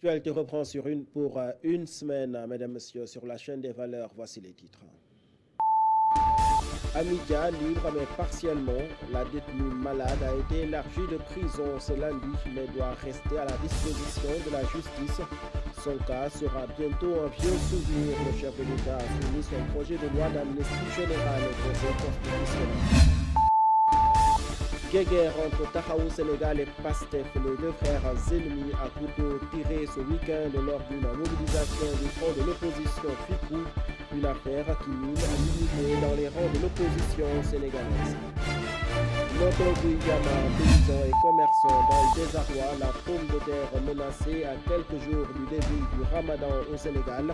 L'actualité reprend pour une semaine, mesdames, messieurs, sur la chaîne des valeurs. Voici les titres. Amidia libre mais partiellement. La détenue malade a été élargie de prison ce lundi, mais doit rester à la disposition de la justice. Son cas sera bientôt un vieux souvenir. Le chef de l'État a soumis son projet de loi d'amnistie générale au Conseil constitutionnel. Guerre entre Tahaou Sénégal et Pastef, les deux frères ennemis à couteau tirés ce week-end lors d'une mobilisation du front de l'opposition FIPOU, une affaire qui mine l'unité dans les rangs de l'opposition sénégalaise. Notre Guyama, paysans et commerçants dans le désarroi, la pomme de terre menacée à quelques jours du début du Ramadan au Sénégal.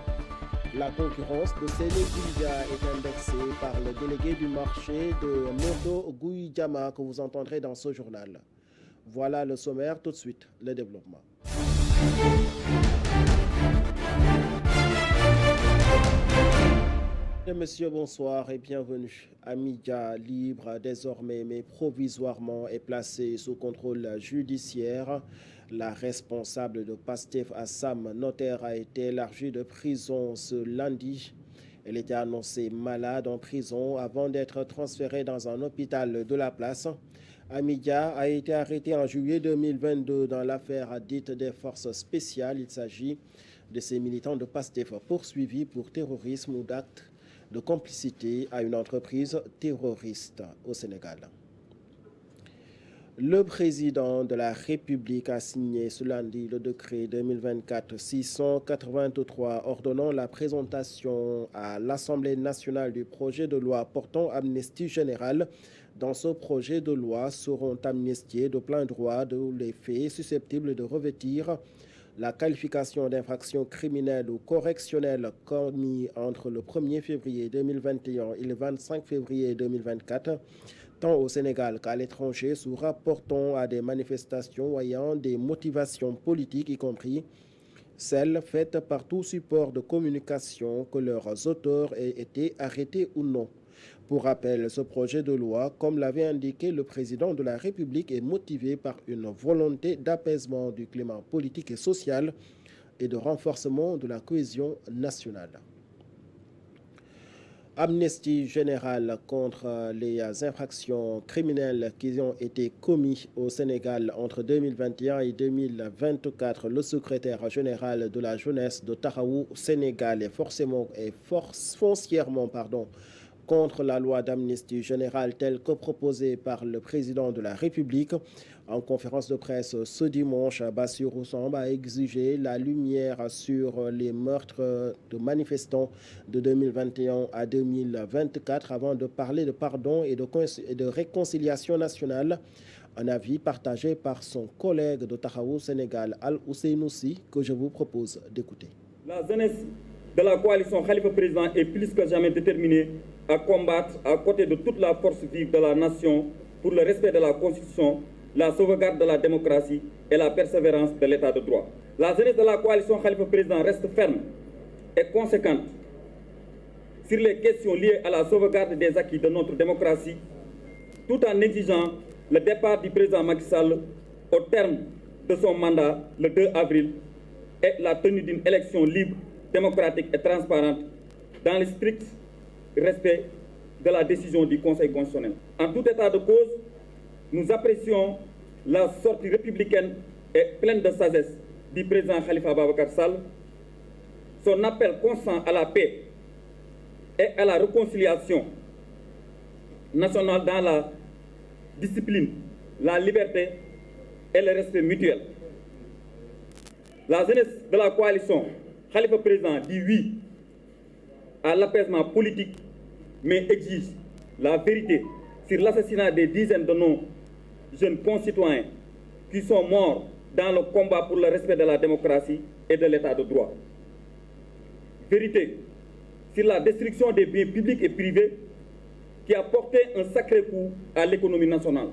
La concurrence de Sénégal est indexée par le délégué du marché de Moto Guyama que vous entendrez dans ce journal. Voilà le sommaire, tout de suite, le développement. Messieurs, bonsoir et bienvenue. Amidia libre désormais mais provisoirement est placée sous contrôle judiciaire. La responsable de Pastef Assam, notaire, a été élargie de prison ce lundi. Elle était annoncée malade en prison avant d'être transférée dans un hôpital de la place. Amidia a été arrêtée en juillet 2022 dans l'affaire dite des forces spéciales. Il s'agit de ces militants de Pastef poursuivis pour terrorisme ou d'actes de complicité à une entreprise terroriste au Sénégal. Le président de la République a signé ce lundi le décret 2024-683 ordonnant la présentation à l'Assemblée nationale du projet de loi portant amnistie générale. Dans ce projet de loi seront amnistiés de plein droit tous les faits susceptibles de revêtir la qualification d'infraction criminelle ou correctionnelle commis entre le 1er février 2021 et le 25 février 2024, tant au Sénégal qu'à l'étranger, sous rapportant à des manifestations ayant des motivations politiques, y compris celles faites par tout support de communication, que leurs auteurs aient été arrêtés ou non. Pour rappel, ce projet de loi, comme l'avait indiqué le président de la République, est motivé par une volonté d'apaisement du climat politique et social et de renforcement de la cohésion nationale. Amnistie générale contre les infractions criminelles qui ont été commises au Sénégal entre 2021 et 2024. Le secrétaire général de la jeunesse de Tahaou Sénégal est foncièrement contre la loi d'amnistie générale telle que proposée par le président de la République. En conférence de presse ce dimanche, Bassirou Samba a exigé la lumière sur les meurtres de manifestants de 2021 à 2024 avant de parler de pardon et de réconciliation nationale. Un avis partagé par son collègue de Tahaou Sénégal, Al-Ousseynoussi, que je vous propose d'écouter. La jeunesse de la coalition Khalifa Président est plus que jamais déterminée à combattre à côté de toute la force vive de la nation pour le respect de la Constitution, la sauvegarde de la démocratie et la persévérance de l'état de droit. La jeunesse de la coalition Khalifa Président reste ferme et conséquente sur les questions liées à la sauvegarde des acquis de notre démocratie, tout en exigeant le départ du président Macky Sall au terme de son mandat le 2 avril et la tenue d'une élection libre, démocratique et transparente dans le strict respect de la décision du Conseil constitutionnel. En tout état de cause, nous apprécions la sortie républicaine et pleine de sagesse du président Khalifa Ababacar Sall, son appel constant à la paix et à la réconciliation nationale dans la discipline, la liberté et le respect mutuel. La jeunesse de la coalition Khalifa Président dit oui à l'apaisement politique, mais exige la vérité sur l'assassinat des dizaines de nos jeunes concitoyens qui sont morts dans le combat pour le respect de la démocratie et de l'état de droit. Vérité sur la destruction des biens publics et privés qui a porté un sacré coup à l'économie nationale.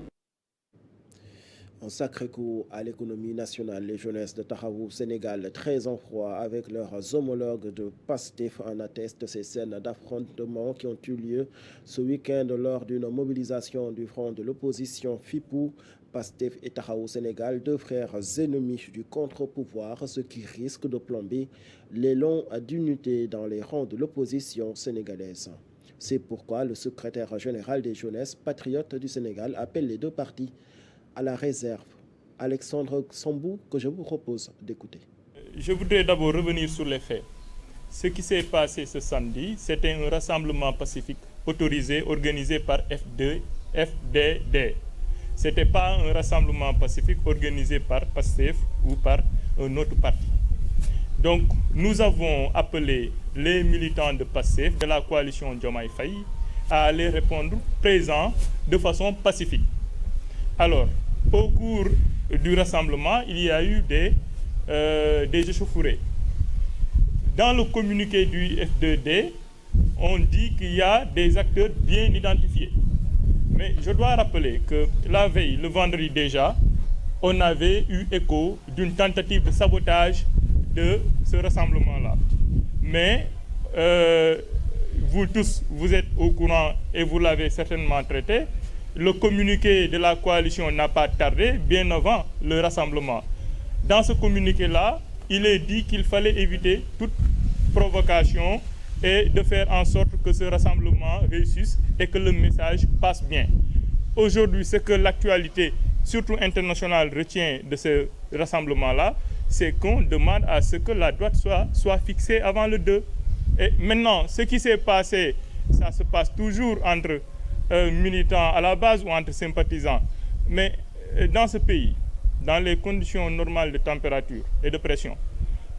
Un sacré coup à l'économie nationale. Les jeunesses de Taxawu Sénégal, très en froid avec leurs homologues de PASTEF, en attestent ces scènes d'affrontement qui ont eu lieu ce week-end lors d'une mobilisation du front de l'opposition FIPOU. PASTEF et Taxawu Sénégal, deux frères ennemis du contre-pouvoir, ce qui risque de plomber l'élan d'unité dans les rangs de l'opposition sénégalaise. C'est pourquoi le secrétaire général des jeunesses patriotes du Sénégal appelle les deux partis à la réserve. Alexandre Sambou, que je vous propose d'écouter. Je voudrais d'abord revenir sur les faits. Ce qui s'est passé ce samedi, c'était un rassemblement pacifique autorisé, organisé par FDD. Ce n'était pas un rassemblement pacifique organisé par PASTEF ou par un autre parti. Donc, nous avons appelé les militants de PASTEF, de la coalition Diomaye Faye, à aller répondre présents de façon pacifique. Alors, au cours du rassemblement, il y a eu des échauffourées. Dans le communiqué du FDD, on dit qu'il y a des acteurs bien identifiés. Mais je dois rappeler que la veille, le vendredi déjà, on avait eu écho d'une tentative de sabotage de ce rassemblement-là. Mais vous tous, vous êtes au courant et vous l'avez certainement traité. Le communiqué de la coalition n'a pas tardé, bien avant le rassemblement. Dans ce communiqué-là, il est dit qu'il fallait éviter toute provocation et de faire en sorte que ce rassemblement réussisse et que le message passe bien. Aujourd'hui, ce que l'actualité, surtout internationale, retient de ce rassemblement-là, c'est qu'on demande à ce que la date soit fixée avant le 2. Et maintenant, ce qui s'est passé, ça se passe toujours entre militants à la base ou entre sympathisants. Mais dans ce pays, dans les conditions normales de température et de pression,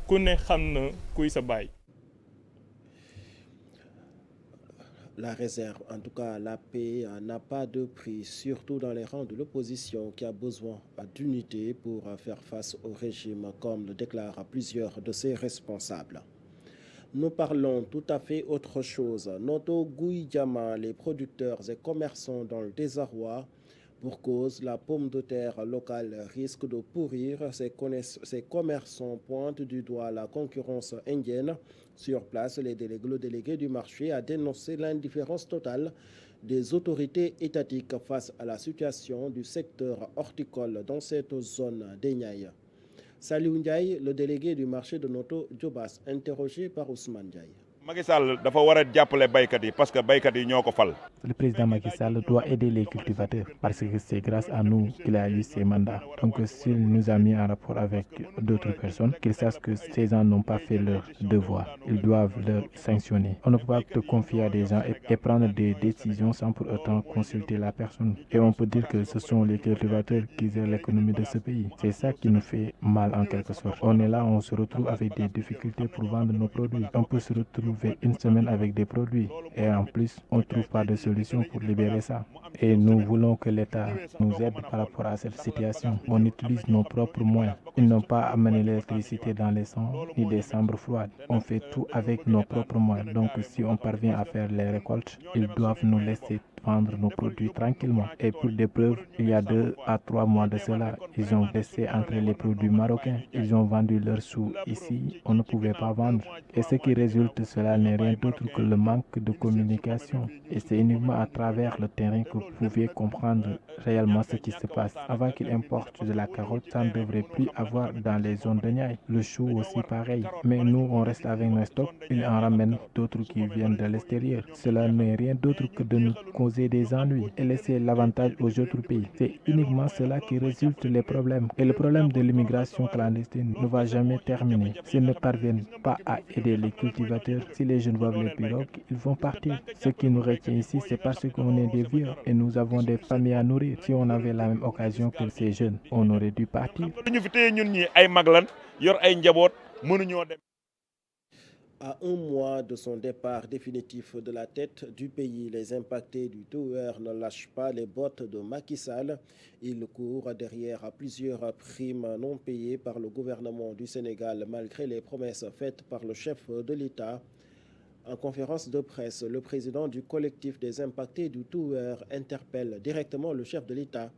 connaît xamna kuy sa baay. La réserve, en tout cas la paix, n'a pas de prix, surtout dans les rangs de l'opposition qui a besoin d'unité pour faire face au régime, comme le déclarent plusieurs de ses responsables. Nous parlons tout à fait autre chose. Noto Gouïdiama, les producteurs et commerçants dans le désarroi. Pour cause, la pomme de terre locale risque de pourrir. Ces commerçants pointent du doigt la concurrence indienne. Sur place, le délégué du marché a dénoncé l'indifférence totale des autorités étatiques face à la situation du secteur horticole dans cette zone d'Enyaï. Saliou Ndiaye, le délégué du marché de Noto Diobass, interrogé par Ousmane Ndiaye. Macky Sall dafa war a jàppale baykat yi parce que baykat yi ñoo ko fal. Le président Macky Sall doit aider les cultivateurs parce que c'est grâce à nous qu'il a eu ces mandats. Donc s'il nous a mis en rapport avec d'autres personnes, qu'ils sachent que ces gens n'ont pas fait leur devoir. Ils doivent leur sanctionner. On ne peut pas te confier à des gens et prendre des décisions sans pour autant consulter la personne. Et on peut dire que ce sont les cultivateurs qui gèrent l'économie de ce pays. C'est ça qui nous fait mal en quelque sorte. On est là, on se retrouve avec des difficultés pour vendre nos produits. On peut se retrouver une semaine avec des produits et en plus on ne trouve pas de solution pour libérer ça. Et nous voulons que l'État nous aide par rapport à cette situation. On utilise nos propres moyens. Ils n'ont pas amené l'électricité dans les champs ni des chambres froides. On fait tout avec nos propres moyens. Donc si on parvient à faire les récoltes, ils doivent nous laisser vendre nos produits tranquillement. Et pour des preuves, il y a 2 à 3 mois de cela, ils ont laissé entrer les produits marocains. Ils ont vendu leurs sous ici, on ne pouvait pas vendre. Et ce qui résulte de cela n'est rien d'autre que le manque de communication. Et c'est uniquement à travers le terrain que vous pouviez comprendre réellement ce qui se passe. Avant qu'ils importent de la carotte, ça ne devrait plus avoir dans les zones de Niayes. Le chou aussi pareil. Mais nous, on reste avec nos stocks. Ils en ramènent d'autres qui viennent de l'extérieur. Cela n'est rien d'autre que de nous causer des ennuis et laisser l'avantage aux autres pays. C'est uniquement cela qui résulte les problèmes. Et le problème de l'immigration clandestine ne va jamais terminer. S'ils ne parviennent pas à aider les cultivateurs, si les jeunes voient les pirogues, ils vont partir. Ce qui nous retient ici, c'est parce qu'on est des vieux et nous avons des familles à nourrir. Si on avait la même occasion que ces jeunes, on aurait dû partir. À un mois de son départ définitif de la tête du pays, les impactés du TOUER ne lâchent pas les bottes de Macky Sall. Ils courent derrière plusieurs primes non payées par le gouvernement du Sénégal malgré les promesses faites par le chef de l'État. En conférence de presse, le président du collectif des impactés du TOUER interpelle directement le chef de l'État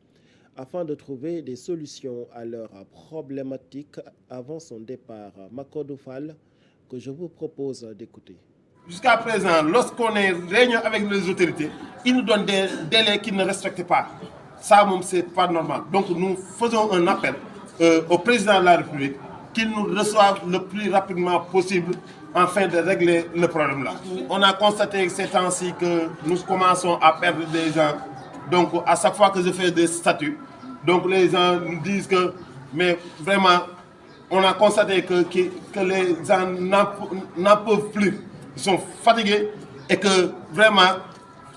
afin de trouver des solutions à leurs problématiques avant son départ. Makodou Fall, que je vous propose d'écouter. Jusqu'à présent, lorsqu'on est réunion avec les autorités, ils nous donnent des délais qu'ils ne respectent pas. Ça, c'est pas normal. Donc nous faisons un appel au président de la République qu'il nous reçoive le plus rapidement possible afin de régler le problème là. On a constaté ces temps-ci que nous commençons à perdre des gens. Donc à chaque fois que je fais des statuts, donc les gens nous disent que, mais vraiment, on a constaté que les gens n'en peuvent plus. Ils sont fatigués et que vraiment,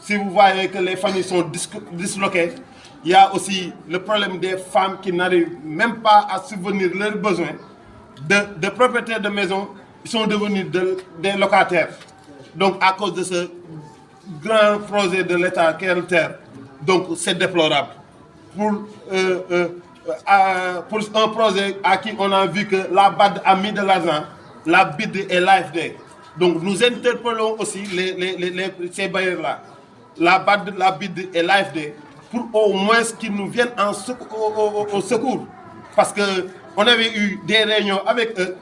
si vous voyez que les familles sont disloquées, il y a aussi le problème des femmes qui n'arrivent même pas à subvenir leurs besoins. De propriétaires de maisons, ils sont devenus des locataires. Donc à cause de ce grand projet de l'État qui est le terre, donc c'est déplorable. Pour un projet à qui on a vu que la BAD a mis de l'argent, la BID et l'AFD. Donc nous interpellons aussi ces bailleurs-là, la BAD, la BID et l'AFD, pour au moins qu'ils nous viennent au secours. Parce qu'on avait eu des réunions avec eux,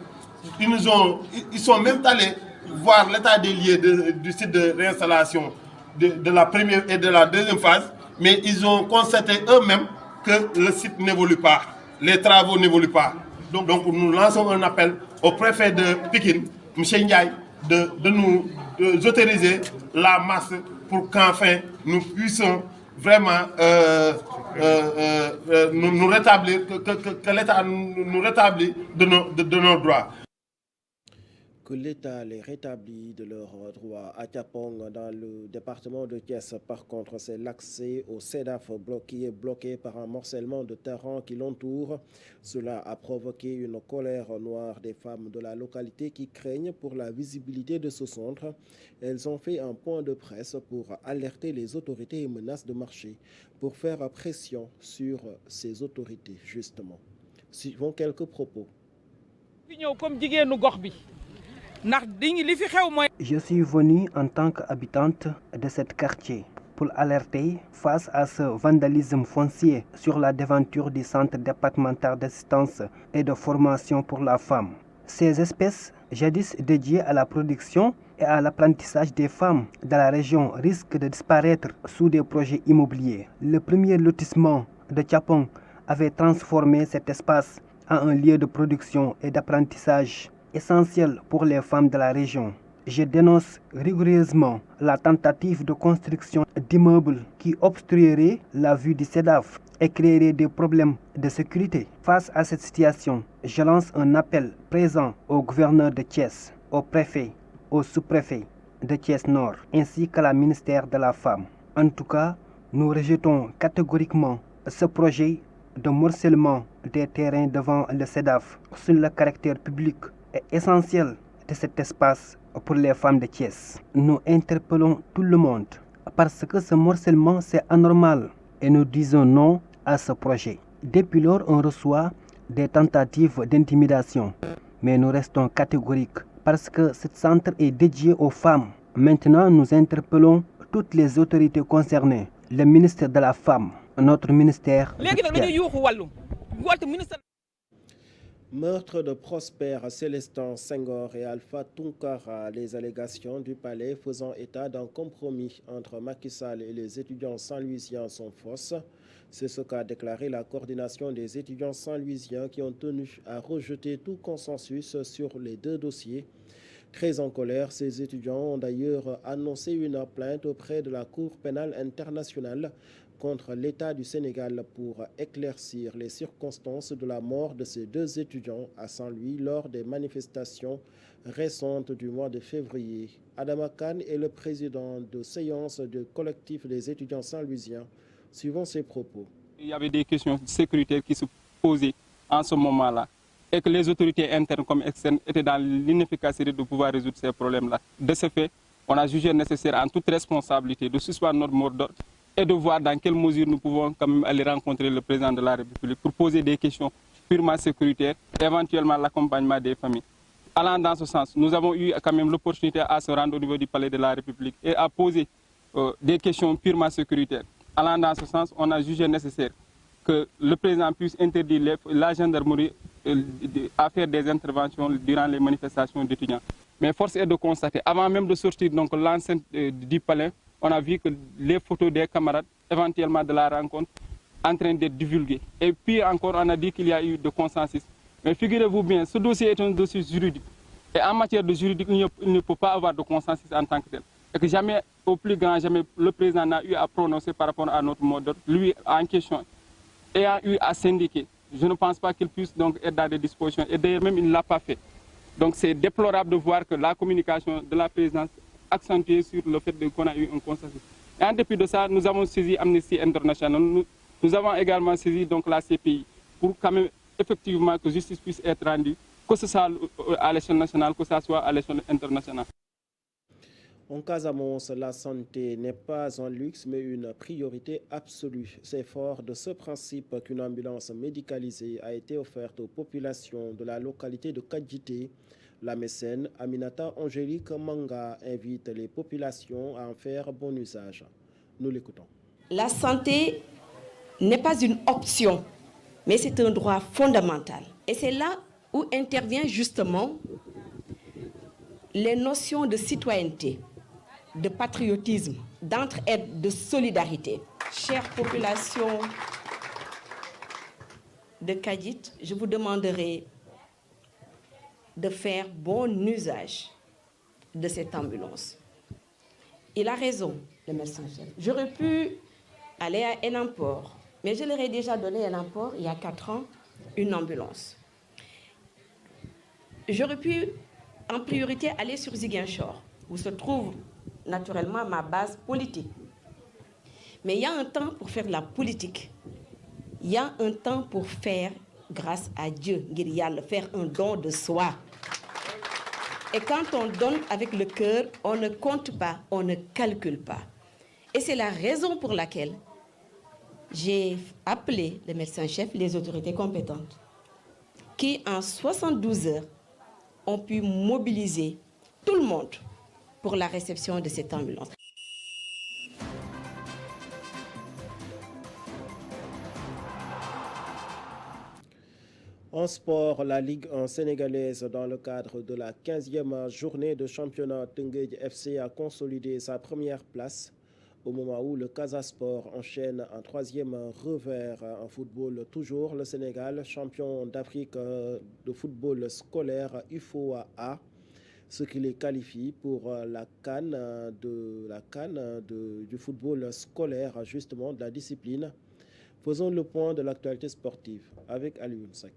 ils sont même allés voir l'état des lieux du site de réinstallation de la première et de la deuxième phase, mais ils ont constaté eux-mêmes que le site n'évolue pas, les travaux n'évoluent pas. Donc nous lançons un appel au préfet de Pikine, M. Ndiaye, de nous autoriser la masse pour qu'enfin nous puissions vraiment nous rétablir, que l'État nous rétablit de nos droits. Que l'État les rétablit de leurs droits. À Tiapong, dans le département de Thiès, par contre, c'est l'accès au CEDAF qui est bloqué par un morcellement de terrain qui l'entoure. Cela a provoqué une colère noire des femmes de la localité qui craignent pour la visibilité de ce centre. Elles ont fait un point de presse pour alerter les autorités et menacent de marcher pour faire pression sur ces autorités, justement. Suivons quelques propos. Je suis venue en tant qu'habitante de ce quartier pour alerter face à ce vandalisme foncier sur la devanture du centre départemental d'assistance et de formation pour la femme. Ces espèces, jadis dédiées à la production et à l'apprentissage des femmes dans la région, risquent de disparaître sous des projets immobiliers. Le premier lotissement de Tiapong avait transformé cet espace en un lieu de production et d'apprentissage essentiel pour les femmes de la région. Je dénonce rigoureusement la tentative de construction d'immeubles qui obstruerait la vue du CEDAF et créerait des problèmes de sécurité. Face à cette situation, je lance un appel présent au gouverneur de Thiès, au préfet, au sous-préfet de Thiès Nord, ainsi qu'à la ministère de la Femme. En tout cas, nous rejetons catégoriquement ce projet de morcellement des terrains devant le CEDAF sur le caractère public essentiel de cet espace pour les femmes de Thiès. Nous interpellons tout le monde parce que ce morcellement c'est anormal et nous disons non à ce projet. Depuis lors, on reçoit des tentatives d'intimidation, mais nous restons catégoriques parce que ce centre est dédié aux femmes. Maintenant, nous interpellons toutes les autorités concernées, le ministère de la Femme, notre ministère. Meurtre de Prosper, Célestin Senghor et Alpha Tunkara, les allégations du palais faisant état d'un compromis entre Macky Sall et les étudiants saint-louisiens sont fausses. C'est ce qu'a déclaré la coordination des étudiants saint-louisiens qui ont tenu à rejeter tout consensus sur les deux dossiers. Très en colère, ces étudiants ont d'ailleurs annoncé une plainte auprès de la Cour pénale internationale contre l'État du Sénégal pour éclaircir les circonstances de la mort de ces deux étudiants à Saint-Louis lors des manifestations récentes du mois de février. Adama Kane est le président de séance du collectif des étudiants saint-louisiens. Suivons ses propos. Il y avait des questions sécuritaires qui se posaient en ce moment-là et que les autorités internes comme externes étaient dans l'inefficacité de pouvoir résoudre ces problèmes-là. De ce fait, on a jugé nécessaire en toute responsabilité de suspendre notre mot d'ordre et de voir dans quelle mesure nous pouvons quand même aller rencontrer le président de la République pour poser des questions purement sécuritaires, éventuellement l'accompagnement des familles. Allant dans ce sens, nous avons eu quand même l'opportunité à se rendre au niveau du palais de la République et à poser des questions purement sécuritaires. Allant dans ce sens, on a jugé nécessaire que le président puisse interdire la gendarmerie à faire des interventions durant les manifestations d'étudiants. Mais force est de constater, avant même de sortir donc l'enceinte du palais, on a vu que les photos des camarades, éventuellement de la rencontre, en train d'être divulguées. Et puis encore, on a dit qu'il y a eu de consensus. Mais figurez-vous bien, ce dossier est un dossier juridique. Et en matière de juridique, il ne peut pas avoir de consensus en tant que tel. Et que jamais, au plus grand, jamais le président n'a eu à prononcer par rapport à notre mode d'ordre, lui en question, ayant eu à syndiquer. Je ne pense pas qu'il puisse donc être dans des dispositions. Et d'ailleurs même, il ne l'a pas fait. Donc c'est déplorable de voir que la communication de la présidence accentuée sur le fait qu'on a eu un consensus. Et en dépit de ça, nous avons saisi Amnesty International. Nous avons également saisi donc la CPI pour quand même effectivement que justice puisse être rendue, que ce soit à l'échelle nationale, que ce soit à l'échelle internationale. En Casamance, la santé n'est pas un luxe, mais une priorité absolue. C'est fort de ce principe qu'une ambulance médicalisée a été offerte aux populations de la localité de Kadjité. La mécène Aminata Angélique Manga invite les populations à en faire bon usage. Nous l'écoutons. La santé n'est pas une option, mais c'est un droit fondamental. Et c'est là où intervient justement les notions de citoyenneté, de patriotisme, d'entraide, de solidarité. Chère population de Kadjit, je vous demanderai de faire bon usage de cette ambulance. Il a raison, le médecin-chef. J'aurais pu aller à Enampor, mais je leur ai déjà donné à Enampor, il y a 4 ans, une ambulance. J'aurais pu en priorité aller sur Ziguinchor, où se trouve naturellement ma base politique. Mais il y a un temps pour faire de la politique. Il y a un temps pour faire, grâce à Dieu, faire un don de soi. Et quand on donne avec le cœur, on ne compte pas, on ne calcule pas. Et c'est la raison pour laquelle j'ai appelé le médecin-chef, les autorités compétentes, qui en 72 heures ont pu mobiliser tout le monde pour la réception de cette ambulance. En sport, la Ligue 1 sénégalaise, dans le cadre de la 15e journée de championnat, Teungueth FC a consolidé sa première place au moment où le Casa Sport enchaîne un 3e revers en football. Toujours le Sénégal, champion d'Afrique de football scolaire UFOA A, ce qui les qualifie pour la CAN du football scolaire, justement de la discipline. Faisons le point de l'actualité sportive avec Alioune Seck.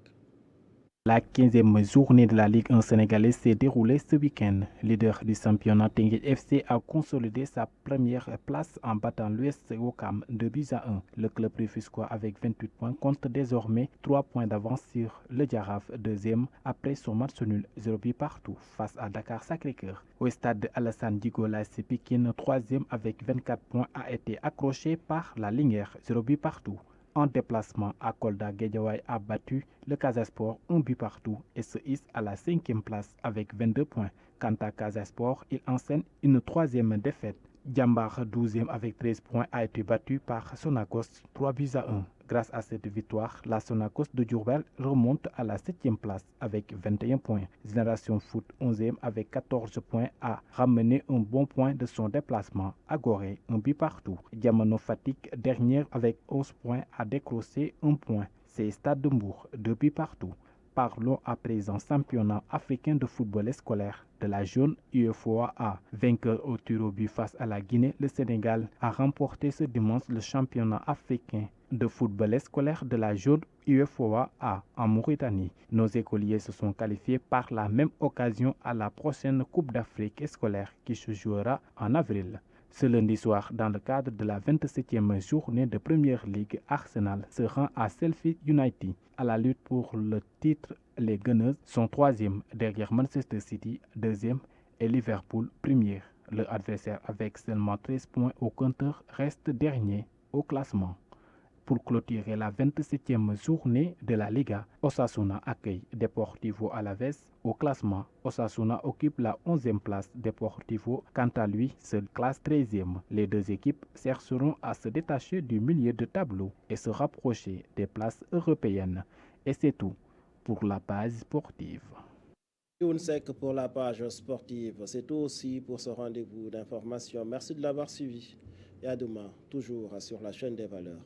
La 15e journée de la Ligue 1 sénégalaise s'est déroulée ce week-end. Leader du championnat, Teungueth FC a consolidé sa première place en battant l'US Ouakam 2-1. Le club rufisquois avec 28 points compte désormais 3 points d'avance sur le Jaraaf, 2e, après son match nul 0 partout face à Dakar Sacré-Cœur. Au stade Alassane Djigo, l'AS Pikine, 3e avec 24 points, a été accroché par la Linguère 0 partout. En déplacement à Kolda, Guédiawaye a battu le Casa Sport 1 partout et se hisse à la 5e place avec 22 points. Quant à Casa Sport, il enseigne une 3e défaite. Djambar, 12e avec 13 points, a été battu par Sonacos 3-1. Grâce à cette victoire, la Sonacos de Diourbel remonte à la 7e place avec 21 points. Génération Foot, 11e avec 14 points, a ramené un bon point de son déplacement à Gorée, 1 partout. Diamano Fatick, dernière avec 11 points, a décroché 1 point. C'est Stade de Mbour, 2 partout. Parlons à présent championnat africain de football scolaire de la zone UFOA A. Vainqueur au tir au but face à la Guinée, le Sénégal a remporté ce dimanche le championnat africain de football scolaire de la zone UFOA A en Mauritanie. Nos écoliers se sont qualifiés par la même occasion à la prochaine Coupe d'Afrique scolaire qui se jouera en avril. Ce lundi soir, dans le cadre de la 27e journée de Première Ligue, Arsenal se rend à Sheffield United. À la lutte pour le titre, les Gunners sont 3e derrière Manchester City, 2e et Liverpool, 1er. Leur adversaire avec seulement 13 points au compteur reste dernier au classement. Pour clôturer la 27e journée de la Liga, Osasuna accueille Deportivo Alavés. Au classement, Osasuna occupe la 11e place, Deportivo, quant à lui, se classe 13e. Les deux équipes chercheront à se détacher du milieu de tableau et se rapprocher des places européennes. Et c'est tout pour la page sportive. Younsek pour la page sportive. C'est tout aussi pour ce rendez-vous d'information. Merci de l'avoir suivi et à demain, toujours sur la chaîne des valeurs.